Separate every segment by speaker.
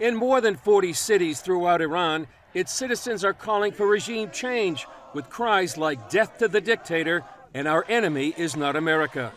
Speaker 1: In more than 40 cities throughout Iran, its citizens are calling for regime change with cries like "Death to the dictator" and "Our enemy is not America."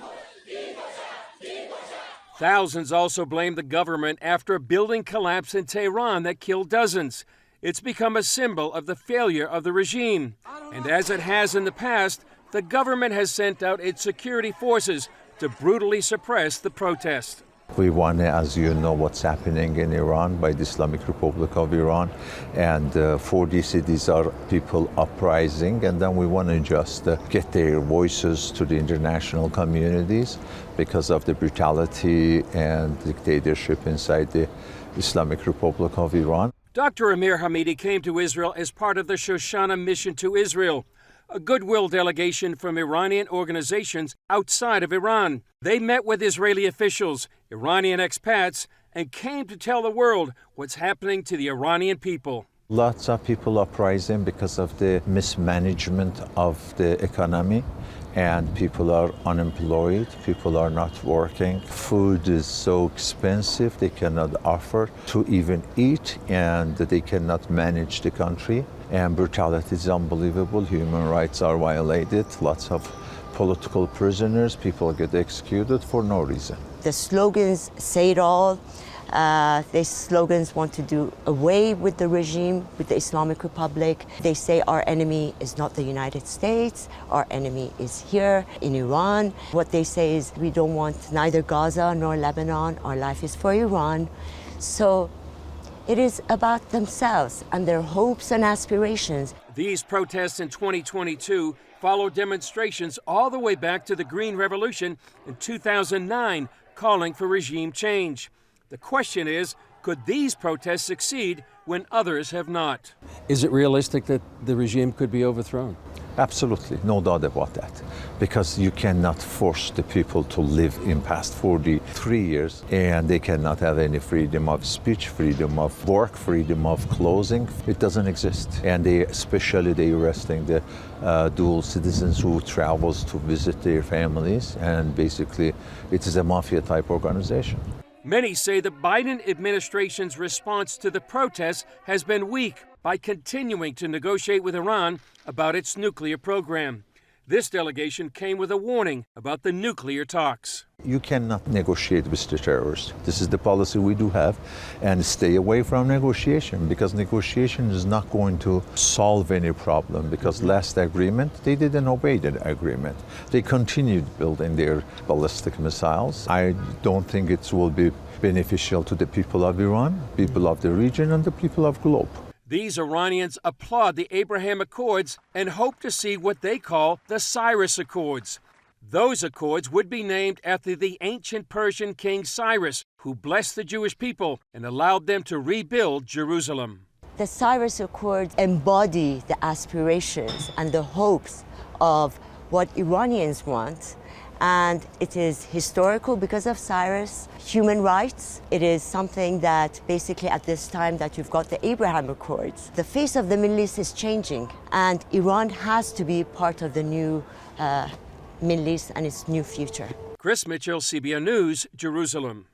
Speaker 1: Thousands also blame the government after a building collapse in Tehran that killed dozens. It's become a symbol of the failure of the regime. And as it has in the past, the government has sent out its security forces to brutally suppress the protest.
Speaker 2: We want to, as you know, what's happening in Iran by the Islamic Republic of Iran, and 40 cities are people uprising, and then we want to just get their voices to the international communities because of the brutality and dictatorship inside the Islamic Republic of Iran.
Speaker 1: Dr. Amir Hamidi came to Israel as part of the Shoshana mission to Israel, a Goodwill delegation from Iranian organizations outside of Iran. They met with Israeli officials, Iranian expats, and came to tell the world what's happening to the Iranian people.
Speaker 2: Lots of people uprising because of the mismanagement of the economy, and people are unemployed, people are not working. Food is so expensive, they cannot afford to even eat, and they cannot manage the country. And brutality is unbelievable. Human rights are violated. Lots of political prisoners, people get executed for no reason.
Speaker 3: The slogans say it all. These slogans want to do away with the regime, with the Islamic Republic. They say our enemy is not the United States, our enemy is here in Iran. What they say is we don't want neither Gaza nor Lebanon, our life is for Iran. So it is about themselves and their hopes and aspirations.
Speaker 1: These protests in 2022 follow demonstrations all the way back to the Green Revolution in 2009 calling for regime change. The question is, could these protests succeed when others have not? Is it realistic that the regime could be overthrown?
Speaker 2: Absolutely, no doubt about that. Because you cannot force the people to live in past 43 years, and they cannot have any freedom of speech, freedom of work, freedom of clothing. It doesn't exist. And especially they arresting the dual citizens who travels to visit their families, and basically it is a mafia type organization.
Speaker 1: Many say the Biden administration's response to the protests has been weak by continuing to negotiate with Iran about its nuclear program. This delegation came with a warning about the nuclear talks.
Speaker 2: You cannot negotiate with the terrorists. This is the policy we do have, and stay away from negotiation, because negotiation is not going to solve any problem, because last agreement, they didn't obey the agreement. They continued building their ballistic missiles. I don't think it will be beneficial to the people of Iran, people of the region, and the people of the globe.
Speaker 1: These Iranians applaud the Abraham Accords and hope to see what they call the Cyrus Accords. Those accords would be named after the ancient Persian king Cyrus, who blessed the Jewish people and allowed them to rebuild Jerusalem.
Speaker 3: The Cyrus Accords embody the aspirations and the hopes of what Iranians want. And it is historical because of Cyrus. Human rights, it is something that basically at this time that you've got the Abraham Accords, the face of the Middle East is changing, and Iran has to be part of the new Middle East and its new future.
Speaker 1: Chris Mitchell, CBN News, Jerusalem.